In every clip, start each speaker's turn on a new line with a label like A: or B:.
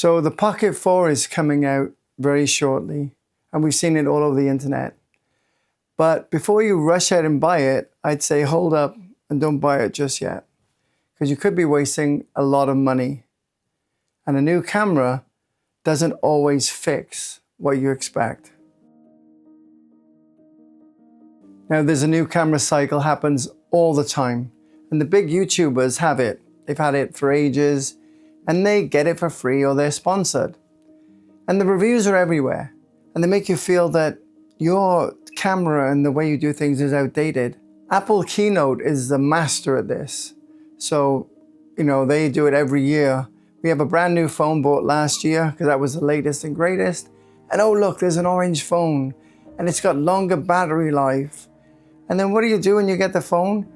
A: So the Pocket 4 is coming out very shortly, and we've seen it all over the internet. But before you rush out and buy it, I'd say hold up and don't buy it just yet, because you could be wasting a lot of money. And a new camera doesn't always fix what you expect. Now, there's a new camera cycle happens all the time, and the big YouTubers have it. They've had it for ages, and they get it for free or they're sponsored. And the reviews are everywhere, and they make you feel that your camera and the way you do things is outdated. Apple Keynote is the master at this. So, they do it every year. We have a brand new phone bought last year because that was the latest and greatest. And oh look, there's an orange phone and it's got longer battery life. And then what do you do when you get the phone?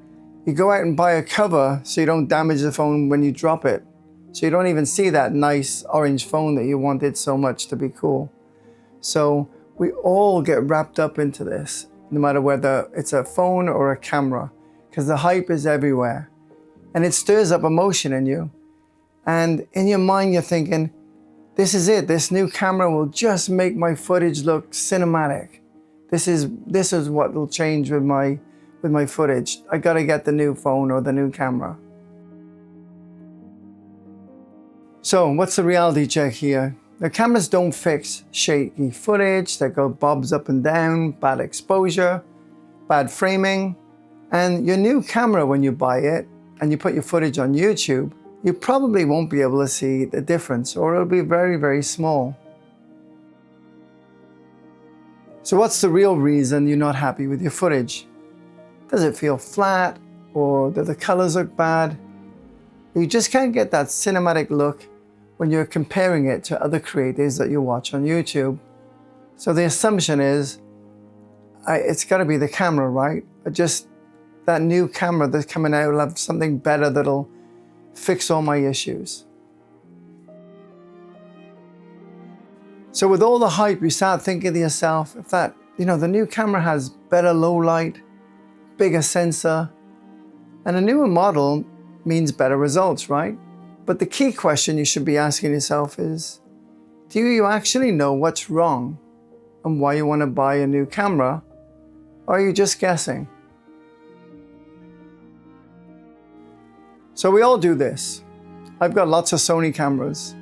A: You go out and buy a cover so you don't damage the phone when you drop it. So you don't even see that nice orange phone that you wanted so much to be cool. So we all get wrapped up into this, no matter whether it's a phone or a camera, because the hype is everywhere. And it stirs up emotion in you. And in your mind, you're thinking, this is it. This new camera will just make my footage look cinematic. This is what will change with my footage. I gotta get the new phone or the new camera. So what's the reality check here? The cameras don't fix shaky footage that go bobs up and down, bad exposure, bad framing. And your new camera, when you buy it and you put your footage on YouTube, you probably won't be able to see the difference, or it'll be very, very small. So what's the real reason you're not happy with your footage? Does it feel flat, or do the colors look bad? You just can't get that cinematic look when you're comparing it to other creators that you watch on YouTube. So the assumption is, it's gotta be the camera, right? That new camera that's coming out will have something better that'll fix all my issues. So with all the hype, you start thinking to yourself, if that, the new camera has better low light, bigger sensor, and a newer model means better results, right? But the key question you should be asking yourself is, do you actually know what's wrong and why you want to buy a new camera, or are you just guessing? So we all do this. I've got lots of Sony cameras.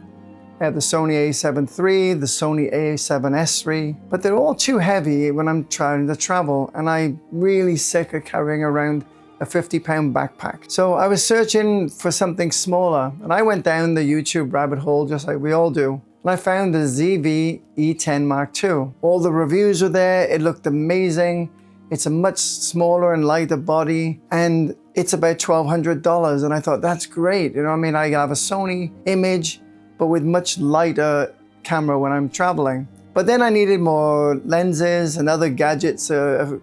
A: I have the Sony a7 III, the Sony a7S III, but they're all too heavy when I'm trying to travel, and I'm really sick of carrying around a 50-pound backpack. So I was searching for something smaller, and I went down the YouTube rabbit hole just like we all do. And I found the ZV E10 Mark II. All the reviews were there, it looked amazing. It's a much smaller and lighter body, and it's about $1,200. And I thought, that's great. I have a Sony image, but with much lighter camera when I'm traveling. But then I needed more lenses and other gadgets, a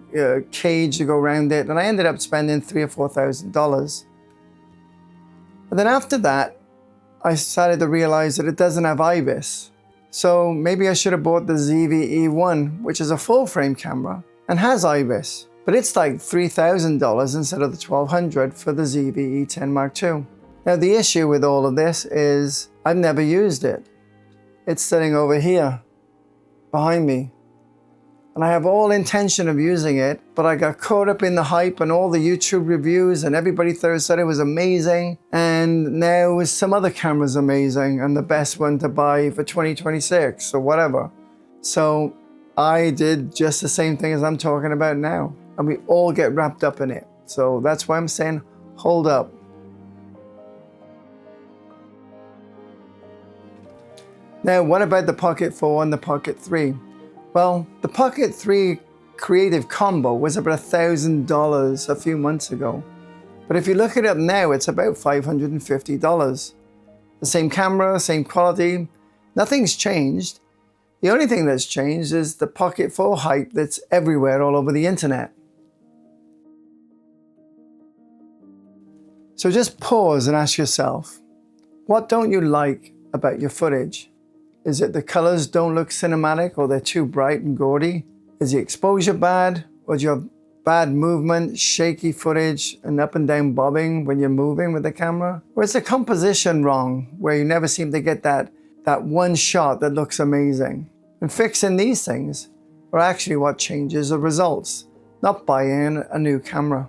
A: cage to go around it, and I ended up spending $3,000 or $4,000. But then after that, I started to realize that it doesn't have IBIS. So maybe I should have bought the ZV E1, which is a full frame camera and has IBIS, but it's like $3,000 instead of the $1,200 for the ZV E10 Mark II. Now the issue with all of this is I've never used it. It's sitting over here behind me, and I have all intention of using it, but I got caught up in the hype and all the YouTube reviews, and everybody said it was amazing, and now some other camera's amazing and the best one to buy for 2026 or whatever. So I did just the same thing as I'm talking about now, and we all get wrapped up in it. So that's why I'm saying, hold up. Now, what about the Pocket 4 and the Pocket 3? Well, the Pocket 3 Creative Combo was about $1,000 a few months ago. But if you look it up now, it's about $550. The same camera, same quality, nothing's changed. The only thing that's changed is the Pocket 4 hype that's everywhere all over the internet. So just pause and ask yourself, what don't you like about your footage? Is it the colors don't look cinematic, or they're too bright and gaudy? Is the exposure bad, or do you have bad movement, shaky footage, and up and down bobbing when you're moving with the camera? Or is the composition wrong, where you never seem to get that that one shot that looks amazing. And fixing these things are actually what changes the results, not buying a new camera.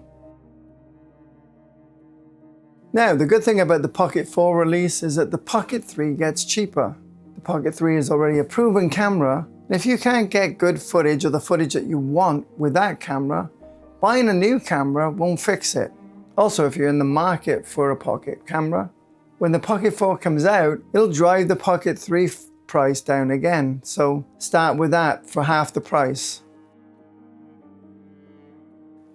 A: Now, the good thing about the Pocket 4 release is that the Pocket 3 gets cheaper. The Pocket 3 is already a proven camera, and if you can't get good footage or the footage that you want with that camera, buying a new camera won't fix it. Also, if you're in the market for a Pocket camera, when the Pocket 4 comes out, it'll drive the Pocket 3 price down again. So start with that for half the price.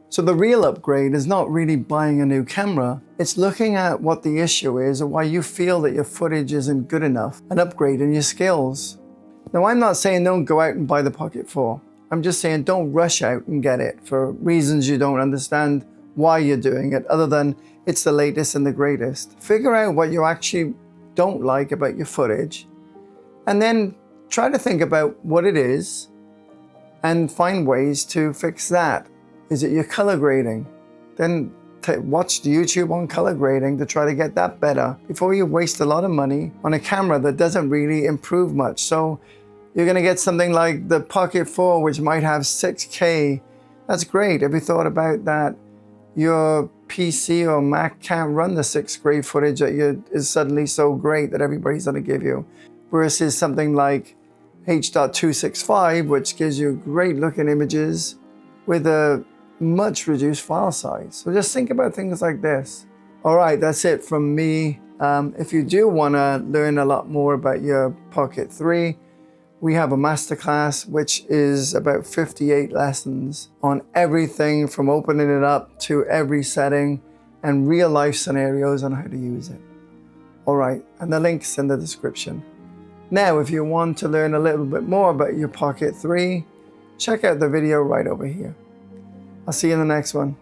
A: So the real upgrade is not really buying a new camera, it's looking at what the issue is or why you feel that your footage isn't good enough and upgrading your skills. Now, I'm not saying don't go out and buy the Pocket 4. I'm just saying don't rush out and get it for reasons you don't understand why you're doing it, other than it's the latest and the greatest. Figure out what you actually don't like about your footage, and then try to think about what it is and find ways to fix that. Is it your color grading? Then watch YouTube on color grading to try to get that better before you waste a lot of money on a camera that doesn't really improve much. So you're gonna get something like the Pocket 4, which might have 6K. That's great. Have you thought about that? Your PC or Mac can't run the 6th grade footage that is suddenly so great that everybody's gonna give you. Versus something like H.265, which gives you great looking images with a much reduced file size. So just think about things like this. All right, that's it from me. If you do wanna learn a lot more about your Pocket 3, we have a masterclass, which is about 58 lessons on everything from opening it up to every setting and real life scenarios on how to use it. All right, and the link's in the description. Now, if you want to learn a little bit more about your Pocket 3, check out the video right over here. I'll see you in the next one.